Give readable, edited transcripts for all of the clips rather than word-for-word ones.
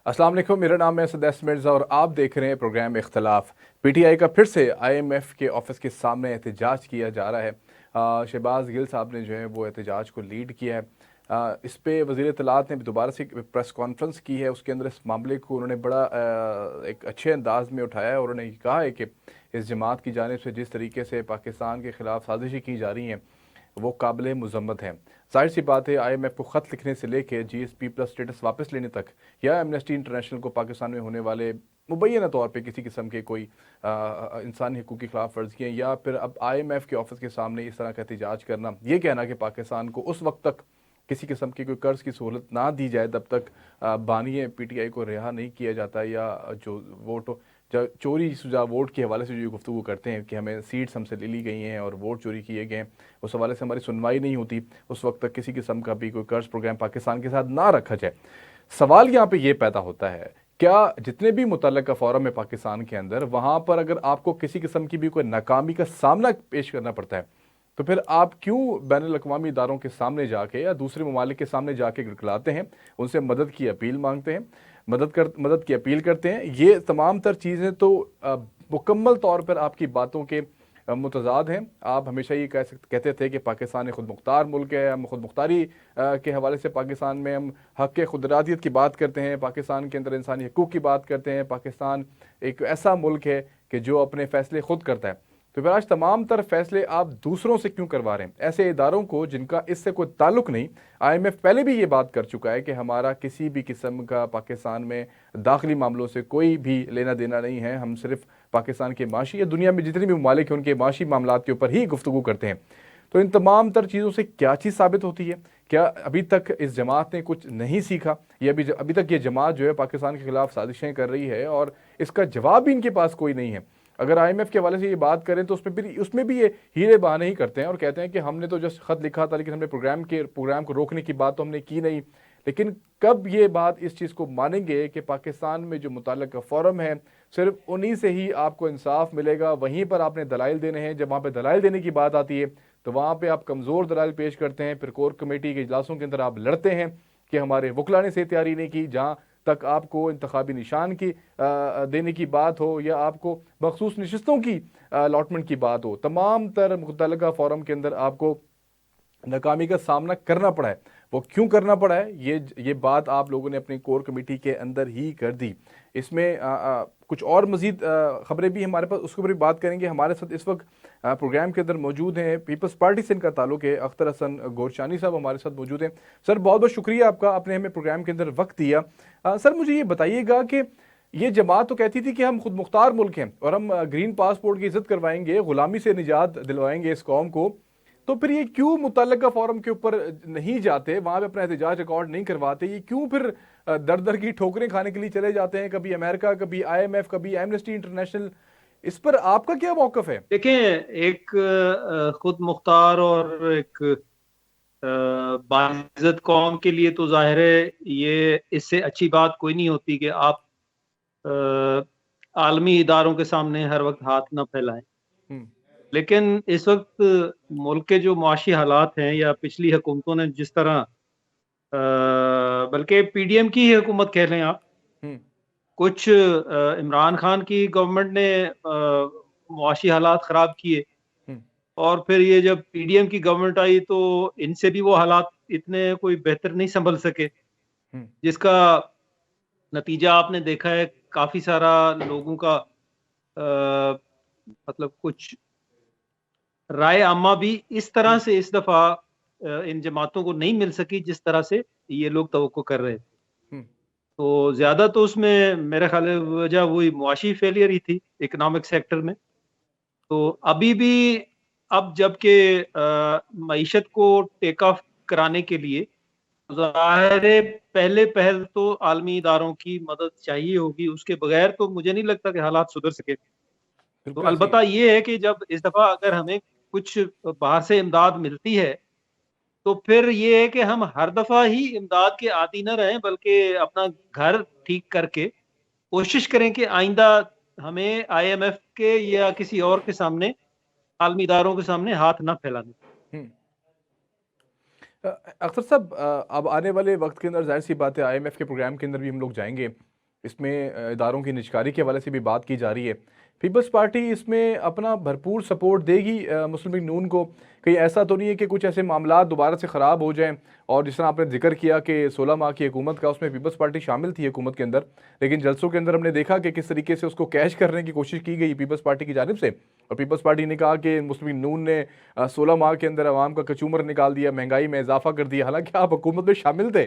अस्सलाम वालेकुम, मेरा नाम है सदैस मिर्ज़ा और आप देख रहे हैं प्रोग्राम इख्तलाफ। पीटीआई का फिर से आईएमएफ के ऑफिस के सामने एहतजाज किया जा रहा है। शहबाज गिल साहब ने जो है वो एहतजाज को लीड किया है। इस पे वज़ीर इत्तलात ने दोबारा से एक प्रेस कॉन्फ्रेंस की है। उसके अंदर इस मामले को उन्होंने बड़ा एक अच्छे अंदाज में उठाया है और उन्होंने कहा है कि इस जमात की जानिब से जिस तरीके से पाकिस्तान के ख़िलाफ़ साजिशें की जा रही हैं वो काबिल मज़म्मत हैं। जाहिर सी बात है, आईएमएफ को ख़त लिखने से लेकर जीएसपी प्लस स्टेटस वापस लेने तक या एमनेस्टी इंटरनेशनल को पाकिस्तान में होने वाले मुबैना तौर पे किसी किस्म के कोई इंसानी हकूक़ की खिलाफ वर्जियाँ या फिर अब आईएमएफ के ऑफिस के सामने इस तरह का एहतजाज करना, ये कहना कि पाकिस्तान को उस वक्त तक किसी किस्म की कोई कर्ज की सहूलत ना दी जाए तब तक बानी पीटीआई को रिहा नहीं किया जाता, या जो वोट चोरी सुझा वोट के हवाले से जो गुफ्तगू करते हैं कि हमें सीट्स हमसे ले ली गई हैं और वोट चोरी किए गए हैं, उस हवाले से हमारी सुनवाई नहीं होती, उस वक्त तक किसी किस्म का भी कोई कर्ज प्रोग्राम पाकिस्तान के साथ ना रखा जाए। सवाल यहाँ पे ये पैदा होता है, क्या जितने भी मुतल्लका फोरम है पाकिस्तान के अंदर, वहाँ पर अगर आपको किसी किस्म की भी कोई नाकामी का सामना पेश करना पड़ता है तो फिर आप क्यों बैनुल अक़वामी इदारों के सामने जाके या दूसरे ममालिक के सामने जाके गिड़गिड़ाते हैं, उनसे मदद की अपील मांगते हैं, मदद की अपील करते हैं? ये तमाम तर चीज़ें तो मुकम्मल तौर पर आपकी बातों के मुतज़ाद हैं। आप हमेशा ये कहते थे कि पाकिस्तान एक खुद मुख्तार मुल्क है, हम खुद मुख्तारी के हवाले से पाकिस्तान में हम हक़ खुदरादियत की बात करते हैं, पाकिस्तान के अंदर इंसानी हकूक़ की बात करते हैं, पाकिस्तान एक ऐसा मुल्क है कि जो अपने फ़ैसले खुद करता है। तो फिर आज तमाम तर फैसले आप दूसरों से क्यों करवा रहे हैं, ऐसे इदारों को जिनका इससे कोई ताल्लुक नहीं? आईएमएफ पहले भी ये बात कर चुका है कि हमारा किसी भी किस्म का पाकिस्तान में दाखिली मामलों से कोई भी लेना देना नहीं है, हम सिर्फ पाकिस्तान के माशी या दुनिया में जितने भी ममालिक हैं उनके माशी मामलात के ऊपर ही गुफ्तगू करते हैं। तो इन तमाम तर चीज़ों से क्या चीज़ साबित होती है? क्या अभी तक इस जमात ने कुछ नहीं सीखा, या अभी तक ये जमात जो है पाकिस्तान के खिलाफ साजिशें कर रही है और इसका जवाब भी इनके पास कोई नहीं है? अगर आईएमएफ के हवाले से ये बात करें तो उसमें भी ये हीरे बहाने ही करते हैं और कहते हैं कि हमने तो जस्ट खत लिखा था, लेकिन हमने प्रोग्राम को रोकने की बात तो हमने की नहीं। लेकिन कब ये बात इस चीज़ को मानेंगे कि पाकिस्तान में जो मुतल्लका फोरम है सिर्फ उन्हीं से ही आपको इंसाफ मिलेगा, वहीं पर आपने दलाइल देने हैं। जब वहाँ पर दलाइल देने की बात आती है तो वहाँ पर आप कमज़ोर दलाइल पेश करते हैं, फिर कोर कमेटी के इजलासों के अंदर आप लड़ते हैं कि हमारे वकला ने से तैयारी नहीं की। जहाँ तक आपको इंतखाबी निशान की देने की बात हो या आपको मखसूस नशिस्तों की अलॉटमेंट की बात हो, तमाम तर मुतल्लका फोरम के अंदर आपको नाकामी का सामना करना पड़ा है। वो क्यों करना पड़ा है, ये बात आप लोगों ने अपनी कोर कमेटी के अंदर ही कर दी। इसमें कुछ और मजीद खबरें भी हमारे पास, उसके ऊपर भी बात करेंगे। हमारे साथ इस वक्त प्रोग्राम के अंदर मौजूद हैं, पीपल्स पार्टी से इनका ताल्लुक है, अख्तर हसन गोरशानी साहब हमारे साथ मौजूद हैं। सर, बहुत बहुत शुक्रिया आपका, आपने हमें प्रोग्राम के अंदर वक्त दिया। सर, मुझे ये बताइएगा कि ये जमात तो कहती थी कि हम खुद मुख्तार मुल्क हैं और हम ग्रीन पासपोर्ट की इज्जत करवाएंगे, गुलामी से निजात दिलवाएंगे इस कौम को, तो फिर ये क्यों मुतल्लका फोरम के ऊपर नहीं जाते, वहां पे अपना एहतजाज रिकॉर्ड नहीं करवाते? ये क्यों फिर दर दर की ठोकरें खाने के लिए चले जाते हैं, कभी अमेरिका, कभी आईएमएफ, कभी एमनेस्टी इंटरनेशनल? इस पर आपका क्या मौकफ है? देखें, एक खुद मुख्तार और एक बाइज्जत कौम के लिए तो जाहिर है ये इससे अच्छी बात कोई नहीं होती कि आप आलमी इदारों के सामने हर वक्त हाथ ना फैलाएं। लेकिन इस वक्त मुल्क के जो मुआशी हालात हैं, या पिछली हुकूमतों ने जिस तरह, बल्कि पीडीएम की ही हुकूमत कह लें आप, कुछ इमरान खान की गवर्नमेंट ने मुआशी हालात ख़राब किए, और फिर ये जब पीडीएम की गवर्नमेंट आई तो इनसे भी वो हालात इतने कोई बेहतर नहीं संभल सके, जिसका नतीजा आपने देखा है। काफ़ी सारा लोगों का मतलब कुछ राय आमा भी इस तरह से इस दफ़ा इन जमातों को नहीं मिल सकी जिस तरह से ये लोग तवक्को कर रहे थे। तो ज़्यादा तो उसमें मेरे ख्याल में वजह वही मुआशी फेलियर ही थी इकोनॉमिक सेक्टर में। तो अभी भी अब जबकि मईशत को टेक ऑफ कराने के लिए ज़ाहिर है पहले पहल तो आलमी इदारों की मदद चाहिए होगी, उसके बगैर तो मुझे नहीं लगता कि हालात सुधर सके। तो बिल्कुल ऐसे ही अलबत्ता ये है कि जब इस दफ़ा अगर हमें कुछ बाहर से इमदाद मिलती है तो फिर ये है कि हम हर दफ़ा ही इमदाद के आदी न रहें, बल्कि अपना घर ठीक करके कोशिश करें कि आइंदा हमें आईएमएफ के या किसी और के सामने, आलमी इदारों के सामने हाथ ना फैलाने। अख्तर साहब, अब आने वाले वक्त के अंदर जाहिर सी बात है आईएमएफ के प्रोग्राम के अंदर भी हम लोग जाएंगे। इसमें इदारों की निजकारी के हवाले से भी बात की जा रही है। पीपल्स पार्टी इसमें अपना भरपूर सपोर्ट देगी मुस्लिम लीग नून को? कहीं ऐसा तो नहीं है कि कुछ ऐसे मामला दोबारा से ख़राब हो जाएं? और जिस तरह आपने जिक्र किया कि 16 माह की हुकूमत का, उसमें पीपल्स पार्टी शामिल थी हुकूमत के अंदर, लेकिन जलसों के अंदर हमने देखा कि किस तरीके से उसको कैश करने की कोशिश की गई पीपल्स पार्टी की जानिब से। और पीपल्स पार्टी ने कहा कि मुस्लिम लीग नून ने 16 माह के अंदर अवाम का कचूमर निकाल दिया, महंगाई में इजाफा कर दिया, हालांकि आप हुकूमत में शामिल थे।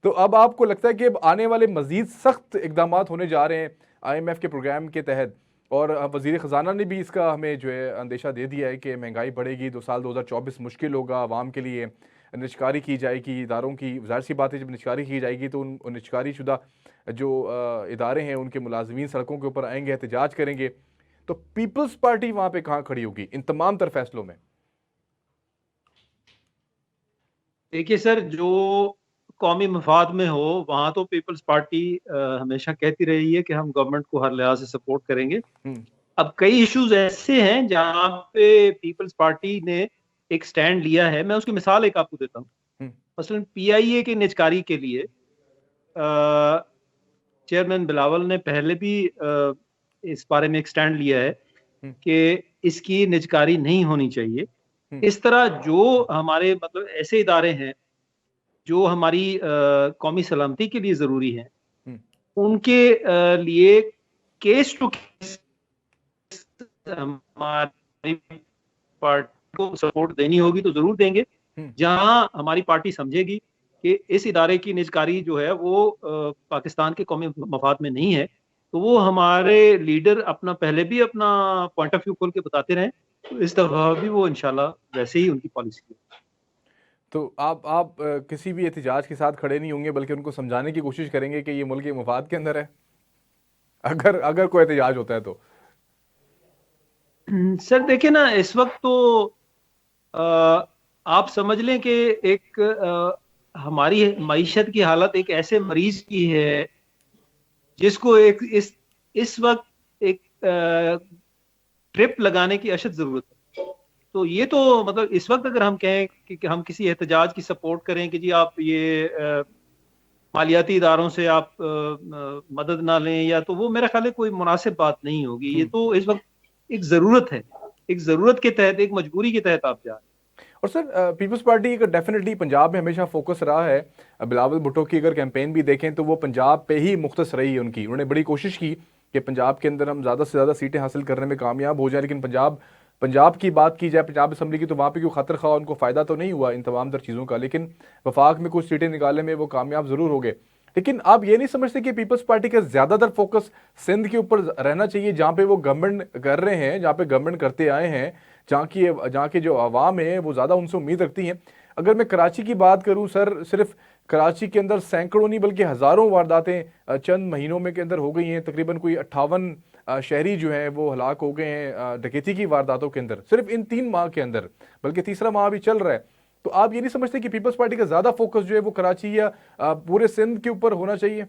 तो अब आपको लगता है कि अब आने वाले मजीद सख्त इकदाम होने जा रहे हैं IMF के प्रोग्राम के तहत? और वज़ीर ख़जाना ने भी इसका हमें जो है अंदेशा दे दिया है कि महंगाई बढ़ेगी, 2024 मुश्किल होगा आवाम के लिए, निजकारी की जाएगी इदारों की। ज़ाहिर सी बात है जब निजकारी की जाएगी तो उन निजकारी शुदा जो इदारे हैं उनके मुलाजमीन सड़कों के ऊपर आएंगे, एहतजाज करेंगे। तो पीपल्स पार्टी वहाँ पे कहाँ खड़ी होगी इन तमाम तर फैसलों में? देखिए सर, जो कौमी मफाद में हो वहाँ तो पीपल्स पार्टी हमेशा कहती रही है कि हम गवर्नमेंट को हर लिहाज से सपोर्ट करेंगे। अब कई इश्यूज ऐसे हैं जहाँ पे पीपल्स पार्टी ने एक स्टैंड लिया है। मैं उसकी मिसाल एक आपको देता हूँ। मसलन PIA के निजकारी के लिए चेयरमैन बिलावल ने पहले भी इस बारे में एक स्टैंड लिया है कि इसकी निजकारी नहीं होनी चाहिए। इस तरह जो हमारे मतलब ऐसे इदारे हैं जो हमारी कौमी सलामती के लिए जरूरी हैं, उनके लिए केस टू केस हमारी पार्टी को सपोर्ट देनी होगी तो जरूर देंगे। जहां हमारी पार्टी समझेगी कि इस इदारे की निजकारी जो है वो पाकिस्तान के कौमी मफाद में नहीं है, तो वो हमारे लीडर अपना पहले भी अपना पॉइंट ऑफ व्यू खोल के बताते रहे। तो इस दफा भी वो इंशाल्लाह वैसे ही उनकी पॉलिसी है। तो आप किसी भी एहतजाज के साथ खड़े नहीं होंगे, बल्कि उनको समझाने की कोशिश करेंगे कि ये मुल्क के मफाद के अंदर है, अगर कोई एहतजाज होता है तो? सर देखिए ना, इस वक्त तो आप समझ लें कि एक हमारी मईशत की हालत एक ऐसे मरीज की है जिसको एक इस वक्त एक ट्रिप लगाने की अशद जरूरत है। तो ये तो मतलब इस वक्त अगर हम कहें कि हम किसी एहतजाज की सपोर्ट करें कि जी आप ये मालियाती इदारों से आप मदद ना लें, या तो वो मेरा ख्याल है कोई मुनासिब बात नहीं होगी। ये तो इस वक्त एक जरूरत है, एक जरूरत के तहत, एक मजबूरी के तहत आप जा रहे हैं। और सर पीपल्स पार्टी का डेफिनेटली पंजाब में हमेशा फोकस रहा है। बिलावल भुट्टो की अगर कैंपेन भी देखें तो वो पंजाब पे ही मुख्तस रही है उनकी। उन्होंने बड़ी कोशिश की कि पंजाब के अंदर हम ज़्यादा से ज़्यादा सीटें हासिल करने में कामयाब हो जाए, लेकिन पंजाब की बात की जाए, पंजाब असम्बली की, तो वहाँ पे कोई खतर खा उनको फ़ायदा तो नहीं हुआ इन तमाम तर चीज़ों का। लेकिन वफाक में कुछ सीटें निकालने में वो कामयाब ज़रूर हो गए। लेकिन आप ये नहीं समझते कि पीपल्स पार्टी का ज़्यादातर फोकस सिंध के ऊपर रहना चाहिए, जहाँ पे वो गवर्नमेंट कर रहे हैं, जहाँ पे गवर्नमेंट करते आए हैं, जहाँ की जो आवाम है वो ज़्यादा उनसे उम्मीद रखती हैं? अगर मैं कराची की बात करूँ सर, सिर्फ कराची के अंदर सैकड़ों नहीं बल्कि हज़ारों वारदातें चंद महीनों में के अंदर हो गई हैं। तकरीबन कोई 58 शहरी जो हैं वो हलाक हो गए हैं डकैती की वारदातों के अंदर, सिर्फ इन 3 माह के अंदर, बल्कि तीसरा माह भी चल रहा है। तो आप ये नहीं समझते कि पीपल्स पार्टी का ज़्यादा फोकस जो है वो कराची या पूरे सिंध के ऊपर होना चाहिए?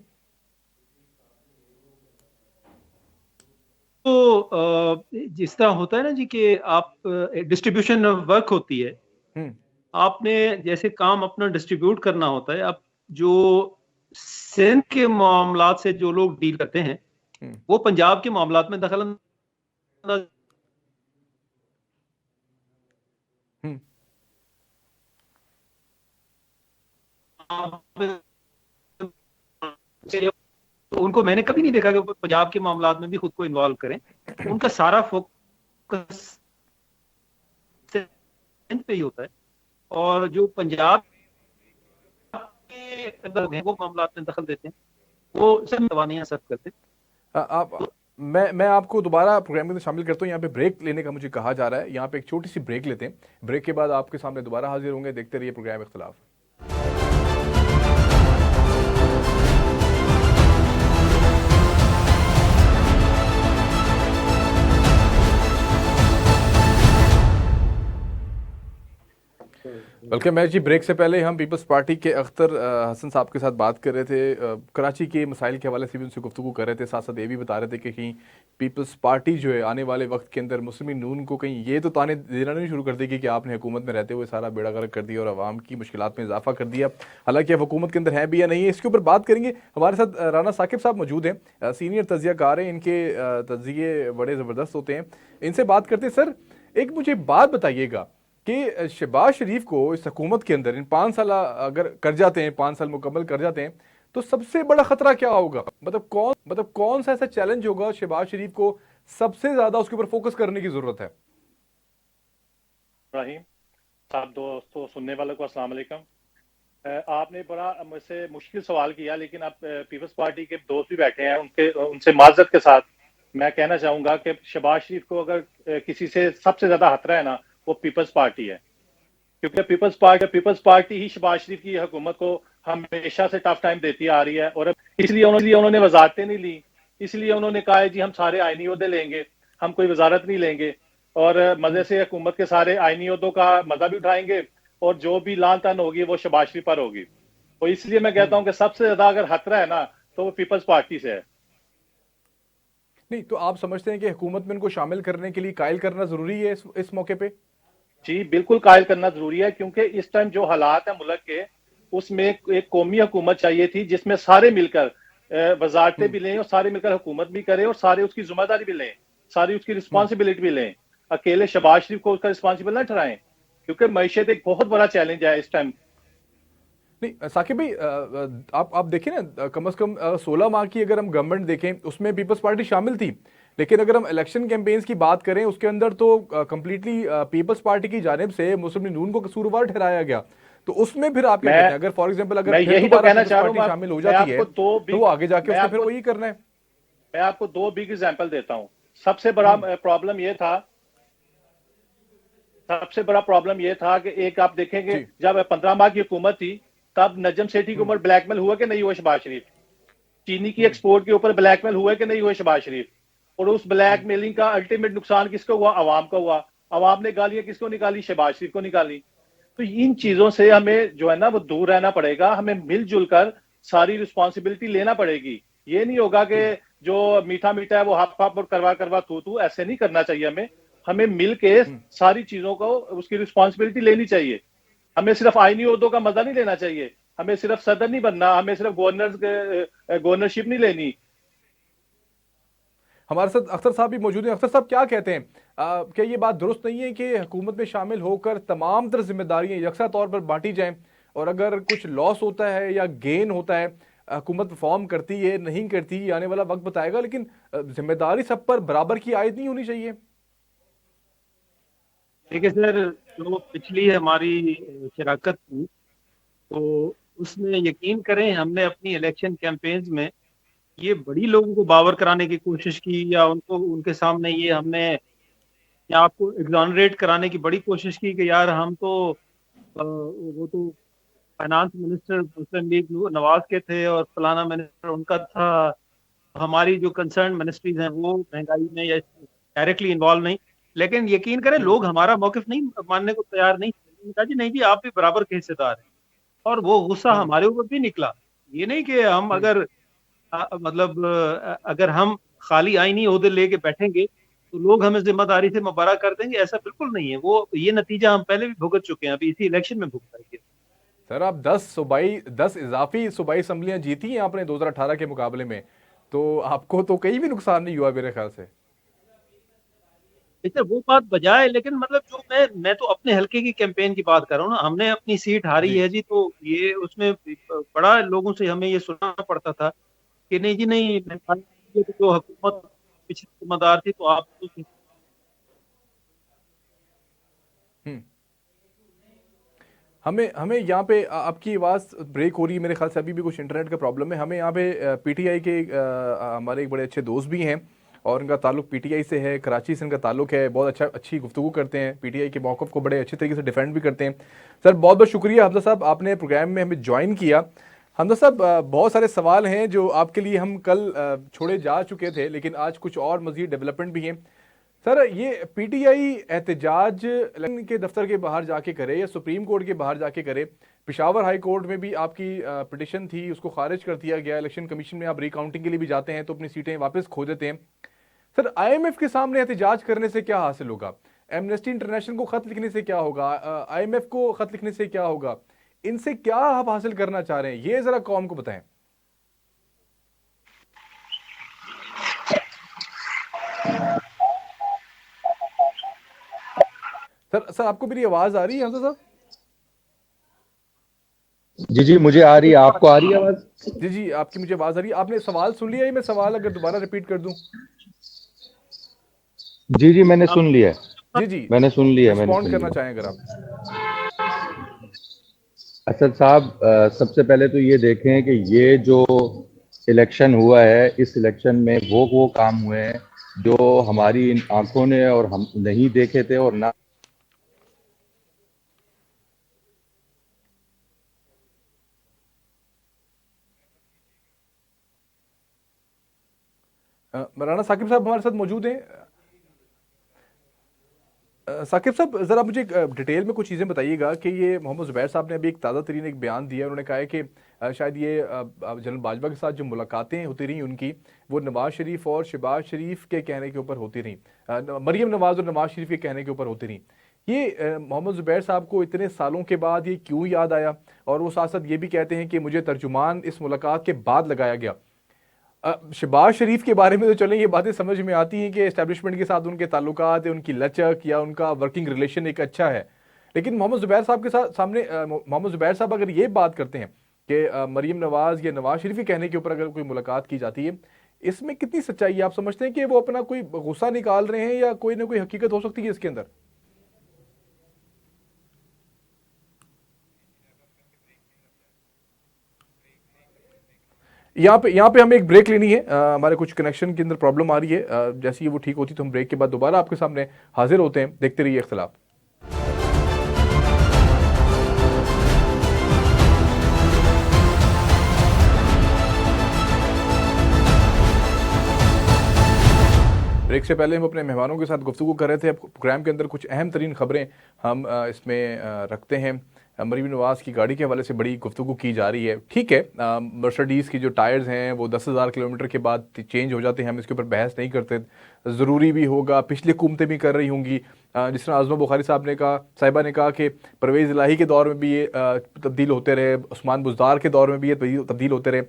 तो जिस तरह होता है ना जी कि आप डिस्ट्रीब्यूशन वर्क होती है, आपने जैसे काम अपना डिस्ट्रीब्यूट करना होता है। अब जो सिंध के मामलात से जो लोग डील करते हैं वो पंजाब के मामलात में दखल तो उनको मैंने कभी नहीं देखा कि वो पंजाब के मामलात में भी खुद को इन्वॉल्व करें। उनका सारा फोकस सिंध पे ही होता है, और जो पंजाब के अंदर हैं वो मामलात में दखल देते हैं, वो सब तवानियां सर्व करते हैं। आप मैं आपको दोबारा प्रोग्राम के अंदर शामिल करता हूँ। यहाँ पे ब्रेक लेने का मुझे कहा जा रहा है, यहाँ पे एक छोटी सी ब्रेक लेते हैं। ब्रेक के बाद आपके सामने दोबारा हाजिर होंगे। देखते रहिए प्रोग्राम इख्तिलाफ। बल्कि मैं जी ब्रेक से पहले हम पीपल्स पार्टी के अख्तर हसन साहब के साथ बात कर रहे थे, कराची के मसाइल के हवाले से भी उनसे गुफ्तगू कर रहे थे, साथ साथ ये भी बता रहे थे कि कहीं पीपल्स पार्टी जो है आने वाले वक्त के अंदर मुस्लिम नून को कहीं ये तो ताने देना नहीं शुरू कर देगी कि आपने हुकूमत में रहते हुए सारा बेड़ा गर्क कर दिया और आवाम की मुश्किलात में इजाफा कर दिया। हालांकि अब हुकूमत के अंदर है भी या नहीं है, इसके ऊपर बात करेंगे। हमारे साथ राना साकिब साहब मौजूद हैं, सीनियर तजियाकार हैं, इनके तजिए बड़े ज़बरदस्त होते हैं, इनसे बात करते हैं। सर एक मुझे बात बताइएगा कि शहबाज शरीफ को इस हुकूमत के अंदर इन 5 साल अगर कर जाते हैं, 5 साल मुकम्मल कर जाते हैं, तो सबसे बड़ा खतरा क्या होगा? मतलब कौन सा ऐसा चैलेंज होगा शहबाज शरीफ को सबसे ज्यादा उसके ऊपर फोकस करने की जरूरत है? इब्राहिम साहब, दोस्तों सुनने वालों को अस्सलाम वालेकुम। आपने बड़ा मुझसे मुश्किल सवाल किया, लेकिन आप पीपल्स पार्टी के दोस्त भी बैठे हैं, उनसे माजरत के साथ मैं कहना चाहूंगा कि शहबाज शरीफ को अगर किसी से सबसे ज्यादा खतरा है ना, वो पीपल्स पार्टी है। क्योंकि पीपल्स पार्टी ही शहबाज शरीफ की हुकूमत को हमेशा से टफ टाइम देती आ रही है, और इसलिए उन्होंने वजारतें नहीं ली, इसलिए उन्होंने कहा है जी हम सारे आईनी ओहदे लेंगे, हम कोई वजारत नहीं लेंगे, और मजे से हुकूमत के सारे आईनी ओहदों का मजा भी उठाएंगे, और जो भी लान तान होगी वो शहबाज शरीफ पर होगी। तो इसलिए मैं कहता हूं कि सबसे ज्यादा अगर खतरा है ना, तो वो पीपल्स पार्टी से है। नहीं तो आप समझते हैं कि हुकूमत में इनको शामिल करने के लिए कायल करना जरूरी है इस मौके पे? जी बिल्कुल कायल करना जरूरी है, क्योंकि इस टाइम जो हालात है मुल्क के, उसमें एक कौमी हुकूमत चाहिए थी जिसमें सारे मिलकर वजारतें भी लें, और सारे मिलकर हुकूमत भी करें, और सारे उसकी जिम्मेदारी भी लें, सारी उसकी रिस्पॉन्सिबिलिटी भी लें। अकेले शहबाज शरीफ को उसका रिस्पॉन्सिबल ना ठहराएं, क्योंकि मैशत एक बहुत बड़ा चैलेंज है इस टाइम। नहीं साकिब भाई, आप देखिए ना, कम से कम 16 माह की अगर हम गवर्नमेंट देखें उसमें पीपल्स पार्टी शामिल थी, लेकिन अगर हम इलेक्शन कैंपेन्स की बात करें उसके अंदर तो कम्प्लीटली पीपल्स पार्टी की जानिब से मुस्लिम नून को कसूरवार ठहराया गया। तो उसमें फिर आप क्या कहते हैं, अगर फॉर एग्जांपल अगर फिर यही तो कहना चाह रहा हूं, शामिल हो जाती है तो आगे जाके उसने फिर वही करना है? मैं आपको 2 बिग एग्जांपल देता हूं। सबसे बड़ा प्रॉब्लम ये था कि एक आप देखेंगे, जब 15 माह की हुकूमत थी तब नजम सेठी के ऊपर ब्लैकमेल हुआ कि नहीं हुआ शहबाज शरीफ? चीनी की एक्सपोर्ट के ऊपर ब्लैकमेल हुआ कि नहीं हुआ शहबाज शरीफ? और उस ब्लैकमेलिंग का अल्टीमेट नुकसान किसको हुआ? अवाम को हुआ। अवाम ने गालियां किसको निकाली? शहबाज शरीफ को निकाली। तो इन चीजों से हमें जो है ना वो दूर रहना पड़ेगा, हमें मिलजुल कर सारी रिस्पॉन्सिबिलिटी लेना पड़ेगी। ये नहीं होगा कि जो मीठा मीठा है वो हाफ हाफ और करवा तू, ऐसे नहीं करना चाहिए। हमें मिल के सारी चीजों को उसकी रिस्पॉन्सिबिलिटी लेनी चाहिए। हमें सिर्फ आईनी ओहदों का मजा नहीं लेना चाहिए, हमें सिर्फ सदर नहीं बनना, हमें सिर्फ गवर्नरशिप नहीं लेनी। हमारे साथ अख्तर साहब भी मौजूद हैं। अख्तर साहब क्या कहते हैं, क्या ये बात दुरुस्त नहीं है कि हुकूमत में शामिल होकर तमाम तरह जिम्मेदारियां यकसा तौर पर बांटी जाएं, और अगर कुछ लॉस होता है या गेन होता है, हुकूमत परफॉर्म करती है नहीं करती आने वाला वक्त बताएगा, लेकिन जिम्मेदारी सब पर बराबर की आयत नहीं होनी चाहिए? देखिए सर, जो पिछली हमारी शराकत थी तो उसमें यकीन करें हमने अपनी इलेक्शन कैंपेन्स में ये बड़ी लोगों को बावर कराने की कोशिश की, या उनको उनके सामने ये हमने या आपको एग्जॉनरेट कराने की बड़ी कोशिश की कि यार हम तो वो तो फाइनेंस मिनिस्टर मुस्लिम लीग नवाज के थे और फलाना मिनिस्टर उनका था, हमारी जो कंसर्न मिनिस्ट्रीज हैं वो महंगाई में या डायरेक्टली इन्वॉल्व नहीं। लेकिन यकीन करें लोग हमारा मौकिफ नहीं मानने को तैयार नहीं। कहा जी नहीं जी, आप भी बराबर के हिस्सेदार हैं, और वो गुस्सा हमारे ऊपर भी निकला। ये नहीं कि हम अगर अगर हम खाली आईनी ओहदे लेके बैठेंगे तो लोग हमें जिम्मेदारी से मुबारक कर देंगे, ऐसा बिल्कुल नहीं है। वो ये नतीजा हम पहले भी भुगत चुके हैं, अभी इसी इलेक्शन में भुगताएंगे। सर आप 10 इजाफी सूबाई असम्बलियां जीती हैं आपने 2018 के मुकाबले में, तो आपको तो कहीं भी नुकसान नहीं हुआ मेरे ख्याल से। अच्छा वो बात बजाय, लेकिन मतलब जो मैं तो अपने हल्के की कैंपेन की बात कर रहा हूँ ना, हमने अपनी सीट हारी है जी, तो ये उसमें बड़ा लोगों से हमें ये सुनना पड़ता था कि नहीं जी नहीं, जो हुकूमत पिछली जिम्मेदार थी तो आप हमें हमें यहाँ पे आपकी आवाज़ ब्रेक हो रही है मेरे ख्याल से, अभी भी कुछ इंटरनेट का प्रॉब्लम है। हमें यहाँ पे पीटीआई के हमारे एक बड़े अच्छे दोस्त भी हैं और उनका ताल्लुक पीटीआई से है, कराची से इनका ताल्लुक है, बहुत अच्छी गुफ्तगू करते हैं, पीटीआई के मौक़िफ़ को बड़े अच्छे तरीके से डिफेंड भी करते हैं। सर बहुत बहुत शुक्रिया हमजा साहब, आपने प्रोग्राम में हमें ज्वाइन किया। हमजा साहब बहुत सारे सवाल हैं जो आपके लिए हम कल छोड़े जा चुके थे, लेकिन आज कुछ और मज़ीद डेवलपमेंट भी हैं। सर ये पीटीआई एहतजाज इलेक्शन के दफ्तर के बाहर जाके करे या सुप्रीम कोर्ट के बाहर जाके करे, पेशावर हाई कोर्ट में भी आपकी पिटिशन थी, उसको खारिज कर दिया गया, इलेक्शन कमीशन में आप रिकाउंटिंग के लिए भी जाते हैं तो अपनी सीटें वापस खो देते हैं। सर आईएमएफ के सामने एहतजाज करने से क्या हासिल होगा? एमनेस्टी इंटरनेशनल को खत लिखने से क्या होगा? आईएमएफ को खत लिखने से क्या होगा? इनसे क्या आप हासिल करना चाह रहे हैं, ये जरा कौम को बताएं। सर आपको मेरी आवाज आ रही है हमजा साहब? जी जी मुझे आ रही है, आपको आ रही है आवाज? जी जी आपकी मुझे आवाज आ रही है। आपने सवाल सुन लिया है? मैं सवाल अगर दोबारा रिपीट कर दूं। जी जी मैंने सुन लिया है। जी जी मैंने सुन लिया है। रिस्पॉन्ड करना चाहें अगर आप। असद साहब, सबसे पहले तो ये देखें कि ये जो इलेक्शन हुआ है, इस इलेक्शन में वो काम हुए हैं जो हमारी इन आंखों ने और हम नहीं देखे थे और ना राणा साकिब साहब हमारे साथ मौजूद हैं। साकिब साहब जरा मुझे डिटेल में कुछ चीज़ें बताइएगा कि ये मोहम्मद जुबैर साहब ने अभी एक ताज़ा तरीन एक बयान दिया। उन्होंने कहा है कि शायद ये जनरल बाजवा के साथ जो मुलाकातें होती रही उनकी, वो नवाज शरीफ और शहबाज शरीफ के कहने के ऊपर होती रही, मरीम नवाज और नवाज शरीफ के कहने के ऊपर होती रही। ये मोहम्मद जुबैर साहब को इतने सालों के बाद ये क्यों याद आया? और वो साथ साथ ये भी कहते हैं कि मुझे तर्जुमान इस मुलाकात के बाद लगाया गया। शहबाज शरीफ के बारे में तो चलें ये बातें समझ में आती हैं कि एस्टेब्लिशमेंट के साथ उनके ताल्लुकात है, उनकी लचक या उनका वर्किंग रिलेशन एक अच्छा है। लेकिन मोहम्मद जुबैर साहब के साथ सामने मोहम्मद जुबैर साहब अगर ये बात करते हैं कि मरीम नवाज या नवाज शरीफ के कहने के ऊपर अगर कोई मुलाकात की जाती है, इसमें कितनी सच्चाई है? आप समझते हैं कि वो अपना कोई गुस्सा निकाल रहे हैं या कोई ना कोई हकीकत हो सकती है इसके अंदर? यहाँ पे हमें एक ब्रेक लेनी है। हमारे कुछ कनेक्शन के अंदर प्रॉब्लम आ रही है। जैसे ही वो ठीक होती तो हम ब्रेक के बाद दोबारा आपके सामने हाजिर होते हैं। देखते रहिए इख्तिलाफ। ब्रेक से पहले हम अपने मेहमानों के साथ गुफ्तगू कर रहे थे। अब प्रोग्राम के अंदर कुछ अहम तरीन खबरें हम इसमें रखते हैं। मरीम नवाज की गाड़ी के हवाले से बड़ी गुफ्तगू की जा रही है। ठीक है, मर्सिडीज़ की जो टायर्स हैं वो 10,000 किलोमीटर के बाद चेंज हो जाते हैं, हम इसके ऊपर बहस नहीं करते। ज़रूरी भी होगा, पिछली हुकूमतें भी कर रही होंगी। जिस तरह आज़मा बुखारी साहिबा ने कहा कि परवेज़ इलाही के दौर में भी ये तब्दील होते रहे, उस्मान बुज़दार के दौर में भी ये तब्दील होते रहे।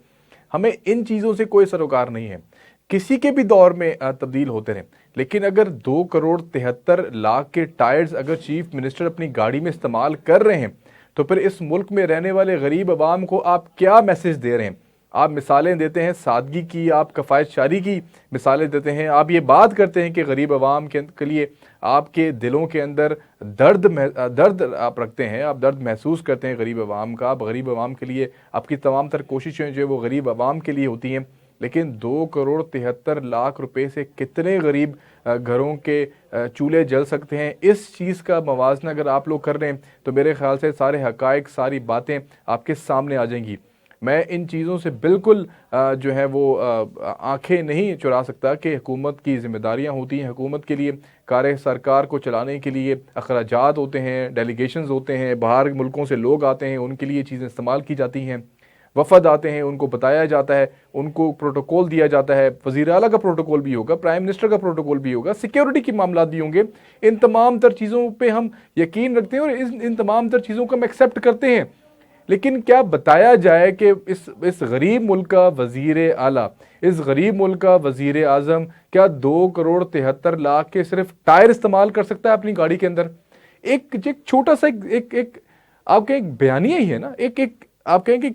हमें इन चीज़ों से कोई सरोकार नहीं है, किसी के भी दौर में तब्दील होते रहे। लेकिन अगर 2,73,00,000 के टायर्स अगर चीफ मिनिस्टर अपनी गाड़ी में इस्तेमाल कर रहे हैं तो फिर इस मुल्क में रहने वाले गरीब अवाम को आप क्या मैसेज दे रहे हैं? आप मिसालें देते हैं सादगी की, आप कफ़ायत शारी की मिसालें देते हैं, आप ये बात करते हैं कि गरीब अवाम के लिए आपके दिलों के अंदर दर्द आप रखते हैं, आप दर्द महसूस करते हैं गरीब अवाम का। आप गरीब अवाम के लिए आपकी तमाम तर कोशिशें जो है वो गरीब अवाम के लिए होती हैं। लेकिन 2,73,00,000 रुपए से कितने गरीब घरों के चूल्हे जल सकते हैं? इस चीज़ का मवाजना अगर आप लोग कर रहे हैं तो मेरे ख्याल से सारे हकायक, सारी बातें आपके सामने आ जाएंगी। मैं इन चीज़ों से बिल्कुल जो है वो आंखें नहीं चुरा सकता कि हुकूमत की जिम्मेदारियां होती हैं। हुकूमत के लिए कार्य सरकार को चलाने के लिए अखराजात होते हैं, डेलीगेशंस होते हैं, बाहर मुल्कों से लोग आते हैं, उनके लिए चीज़ें इस्तेमाल की जाती हैं। वफद आते हैं, उनको बताया जाता है, उनको प्रोटोकॉल दिया जाता है। वज़ीर आला का प्रोटोकॉल भी होगा, प्राइम मिनिस्टर का प्रोटोकॉल भी होगा, सिक्योरिटी के मामला भी होंगे। इन तमाम तर चीज़ों पे हम यकीन रखते हैं और इन तमाम तर चीज़ों को हम एक्सेप्ट करते हैं। लेकिन क्या बताया जाए कि इस गरीब मुल्क का वज़ीर आला, इस गरीब मुल्क का वज़ीर आज़म क्या 2,73,00,000 के सिर्फ टायर इस्तेमाल कर सकता है अपनी गाड़ी के अंदर? एक छोटा सा एक आपका एक बयानिया ही है ना, एक आप कहें कि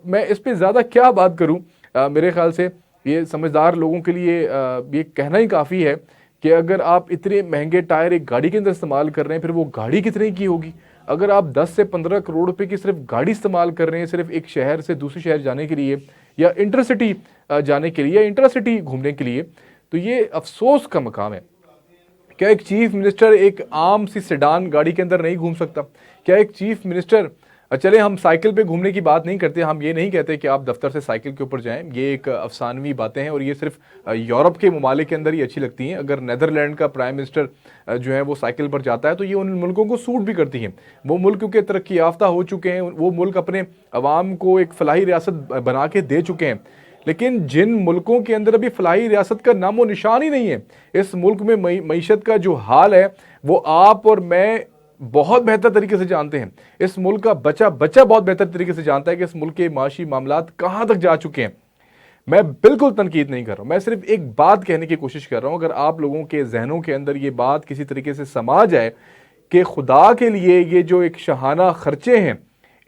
मैं इस पे ज़्यादा क्या बात करूं। मेरे ख्याल से ये समझदार लोगों के लिए ये कहना ही काफ़ी है कि अगर आप इतने महंगे टायर एक गाड़ी के अंदर इस्तेमाल कर रहे हैं, फिर वो गाड़ी कितने की होगी? अगर आप 10 से 15 करोड़ रुपए की सिर्फ गाड़ी इस्तेमाल कर रहे हैं सिर्फ एक शहर से दूसरे शहर जाने के लिए या इंटरसिटी जाने के लिए या इंटरसिटी घूमने के लिए, तो ये अफसोस का मकाम है। क्या एक चीफ मिनिस्टर एक आम सी सेडान गाड़ी के अंदर नहीं घूम सकता? क्या एक चीफ मिनिस्टर चले हम साइकिल पे घूमने की बात नहीं करते, हम ये नहीं कहते कि आप दफ्तर से साइकिल के ऊपर जाएं, ये एक अफसानवी बातें हैं और ये सिर्फ यूरोप के ममालिक के अंदर ही अच्छी लगती हैं। अगर नेदरलैंड का प्राइम मिनिस्टर जो है वो साइकिल पर जाता है तो ये उन मुल्कों को सूट भी करती हैं। वो मुल्क क्योंकि तरक्की याफ्ता हो चुके हैं, वो मुल्क अपने अवाम को एक फलाही रियासत बना के दे चुके हैं। लेकिन जिन मुल्कों के अंदर अभी फलाही रियासत का नामो निशान ही नहीं है, इस मुल्क में मईशत का जो हाल है वो आप और मैं बहुत बेहतर तरीके से जानते हैं। इस मुल्क का बच्चा बहुत बेहतर तरीके से जानता है कि इस मुल्क के माशी मामलात कहां तक जा चुके हैं। मैं बिल्कुल तनकीद नहीं कर रहा हूं, मैं सिर्फ एक बात कहने की कोशिश कर रहा हूं। अगर आप लोगों के जहनों के अंदर ये बात किसी तरीके से समा जाए कि खुदा के लिए ये जो एक शहाना खर्चे हैं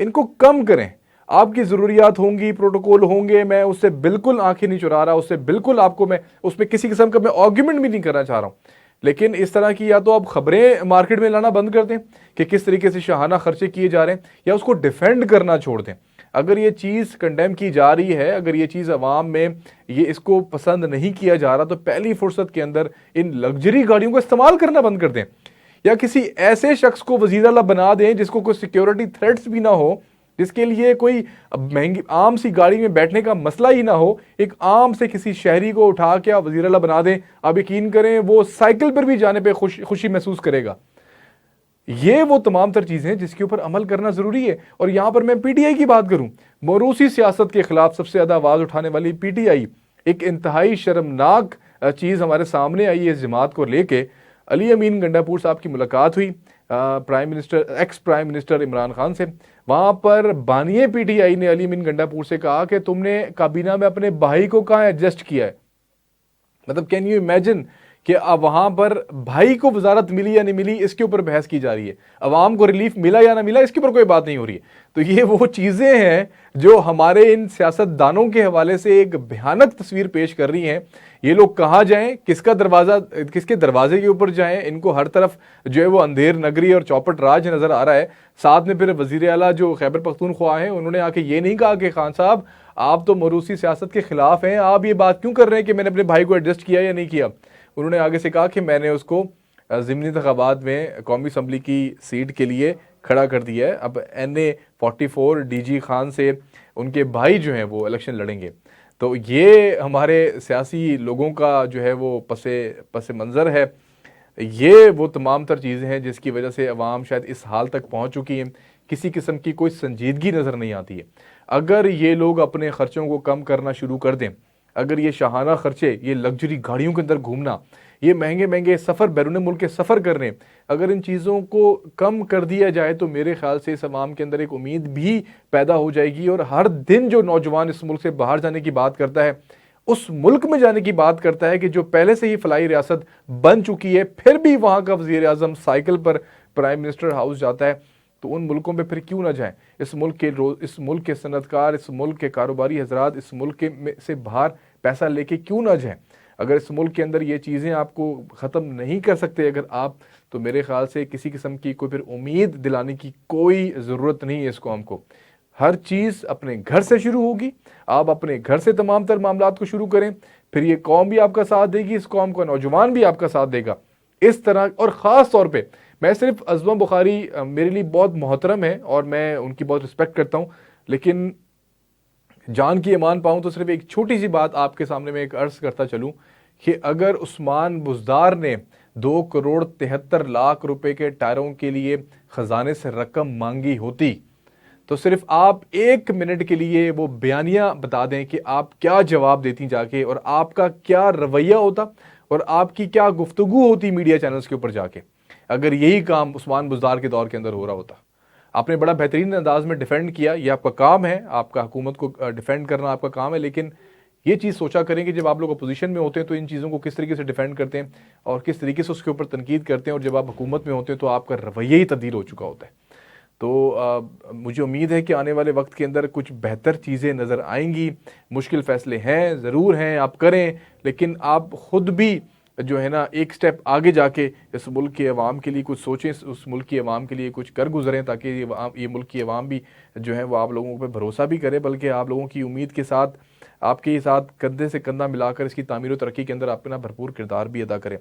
इनको कम करें। आपकी ज़रूरियात होंगी, प्रोटोकॉल होंगे, मैं उससे बिल्कुल आंखें नहीं चुरा रहा, उससे बिल्कुल आपको मैं उसमें किसी किस्म का मैं आर्ग्यूमेंट भी नहीं करना चाह रहा हूं। लेकिन इस तरह की या तो आप खबरें मार्केट में लाना बंद कर दें कि किस तरीके से शहाना खर्चे किए जा रहे हैं, या उसको डिफेंड करना छोड़ दें। अगर ये चीज़ कंडेम की जा रही है, अगर ये चीज़ अवाम में ये इसको पसंद नहीं किया जा रहा, तो पहली फुर्सत के अंदर इन लग्जरी गाड़ियों का इस्तेमाल करना बंद कर दें, या किसी ऐसे शख्स को वज़ीर आला बना दें जिसको कोई सिक्योरिटी थ्रेट्स भी ना हो, जिसके लिए कोई महंगी आम सी गाड़ी में बैठने का मसला ही ना हो। एक आम से किसी शहरी को उठा के आप वज़ीर आला बना दें, आप यकीन करें वो साइकिल पर भी जाने पे खुशी महसूस करेगा। ये वो तमाम तर चीज़ें हैं जिसके ऊपर अमल करना ज़रूरी है। और यहाँ पर मैं पीटीआई की बात करूँ, मोरूसी सियासत के खिलाफ सबसे ज़्यादा आवाज़ उठाने वाली पीटीआई, एक इंतहाई शर्मनाक चीज़ हमारे सामने आई है। इस जमात को लेके अली अमीन गंडापुर साहब की मुलाकात हुई ex prime minister Imran Khan से। वहाँ पर बानिए पीटीआई ने अली अमीन गंडापुर से कहा कि तुमने काबीना में अपने भाई को कहाँ एडजस्ट किया है। मतलब कैन यू इमेजिन कि अब वहां पर भाई को वजारत मिली या नहीं मिली, इसके ऊपर बहस की जा रही है। अवाम को रिलीफ मिला या ना मिला, इसके ऊपर कोई बात नहीं हो रही है। तो ये वो चीज़ें हैं जो हमारे इन सियासतदानों के हवाले से एक भयानक तस्वीर पेश कर रही हैं। ये लोग कहाँ जाएं, किसके दरवाजे के ऊपर जाएं, इनको हर तरफ जो है वो अंधेर नगरी और चौपट राज नज़र आ रहा है। साथ में फिर वज़ीर आला जो खैबर पख्तूनख्वा हैं, उन्होंने आके ये नहीं कहा कि खान साहब आप तो मरूसी सियासत के खिलाफ हैं, आप ये बात क्यों कर रहे हैं कि मैंने अपने भाई को एडजस्ट किया या नहीं किया। उन्होंने आगे से कहा कि मैंने उसको ज़िमनी इंतखाबात में कौमी असम्बली की सीट के लिए खड़ा कर दिया है। अब NA 44 DG खान से उनके भाई जो हैं वो इलेक्शन लड़ेंगे। तो ये हमारे सियासी लोगों का जो है वो पसे मंज़र है। ये वो तमाम तर चीज़ें हैं जिसकी वजह से अवाम शायद इस हाल तक पहुँच चुकी हैं, किसी किस्म की कोई संजीदगी नज़र नहीं आती है। अगर ये लोग अपने ख़र्चों को कम करना शुरू कर दें, अगर ये शहाना खर्चे, ये लग्जरी गाड़ियों के अंदर घूमना, ये महंगे महंगे सफ़र, बैरून मुल्क के सफ़र करने, अगर इन चीज़ों को कम कर दिया जाए तो मेरे ख्याल से इस अवाम के अंदर एक उम्मीद भी पैदा हो जाएगी। और हर दिन जो नौजवान इस मुल्क से बाहर जाने की बात करता है, उस मुल्क में जाने की बात करता है कि जो पहले से ही फलाई रियासत बन चुकी है, फिर भी वहाँ का वज़ीर आज़म साइकिल पर प्राइम मिनिस्टर हाउस जाता है, तो उन मुल्कों में फिर क्यों ना जाएं। इस मुल्क के सनतकार, इस मुल्क के कारोबारी हजरात इस मुल्क में से बाहर पैसा लेके क्यों ना जाएं। अगर इस मुल्क के अंदर ये चीज़ें आपको ख़त्म नहीं कर सकते अगर आप, तो मेरे ख्याल से किसी किस्म की कोई फिर उम्मीद दिलाने की कोई ज़रूरत नहीं है इस कौम को। हर चीज़ अपने घर से शुरू होगी। आप अपने घर से तमाम तर मामलात को शुरू करें, फिर ये कौम भी आपका साथ देगी, इस कौम का नौजवान भी आपका साथ देगा। इस तरह, और ख़ास तौर पे मैं सिर्फ अज़मा बुखारी मेरे लिए बहुत मोहतरम है और मैं उनकी बहुत रिस्पेक्ट करता हूँ, लेकिन जान की ईमान पाऊँ तो सिर्फ एक छोटी सी बात आपके सामने में एक अर्ज़ करता चलूँ कि अगर उस्मान बुज़दार ने 2,73,00,000 रुपए के टायरों के लिए ख़जाने से रकम मांगी होती, तो सिर्फ आप 1 मिनट के लिए वो बयानिया बता दें कि आप क्या जवाब देती जाके, और आपका क्या रवैया होता और आपकी क्या गुफ्तगू होती मीडिया चैनल्स के ऊपर जाके, अगर यही काम उस्मान बुज़दार के दौर के अंदर हो रहा होता। आपने बड़ा बेहतरीन अंदाज में डिफेंड किया, ये आपका काम है, आपका हुकूमत को डिफेंड करना आपका काम है, लेकिन ये चीज़ सोचा करें कि जब आप लोग अपोजिशन में होते हैं तो इन चीज़ों को किस तरीके से डिफेंड करते हैं और किस तरीके से उसके ऊपर तनकीद करते हैं, और जब आप हुकूमत में होते हैं तो आपका रवैया ही तब्दील हो चुका होता है। तो मुझे उम्मीद है कि आने वाले वक्त के अंदर कुछ बेहतर चीज़ें नज़र आएंगी। मुश्किल फ़ैसले हैं, ज़रूर हैं, आप करें, लेकिन आप ख़ुद भी जो है ना एक स्टेप आगे जाके इस मुल्क के अवाम के लिए कुछ सोचें, उस मुल्क की अवाम के लिए कुछ कर गुजरें, ताकि ये मुल्क की अवाम भी जो है वो आप लोगों पर भरोसा भी करे, बल्कि आप लोगों की उम्मीद के साथ आपके साथ कंधे से कंधा मिलाकर इसकी तामीर और तरक्की के अंदर अपना भरपूर किरदार भी अदा करें।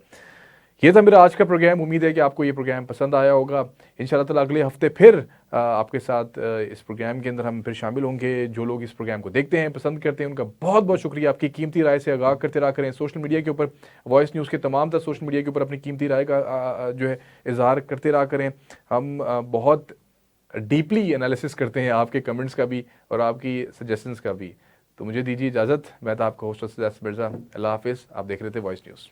ये था मेरा आज का प्रोग्राम। उम्मीद है कि आपको ये प्रोग्राम पसंद आया होगा। इंशाल्लाह ताला अगले हफ्ते फिर आपके साथ इस प्रोग्राम के अंदर हम फिर शामिल होंगे। जो लोग इस प्रोग्राम को देखते हैं, पसंद करते हैं, उनका बहुत बहुत शुक्रिया। आपकी कीमती राय से आगाह करते रहा करें। सोशल मीडिया के ऊपर, वॉइस न्यूज़ के तमाम तर सोशल मीडिया के ऊपर अपनी कीमती राय का जो है इजहार करते रहा करें। हम बहुत डीपली एनालिसिस करते हैं आपके कमेंट्स का भी और आपकी सजेशंस का भी। तो मुझे दीजिए इजाज़त। मैं था आपका होस्ट मिर्ज़ा। अल्लाह हाफिज़। आप देख रहे थे वॉइस न्यूज़।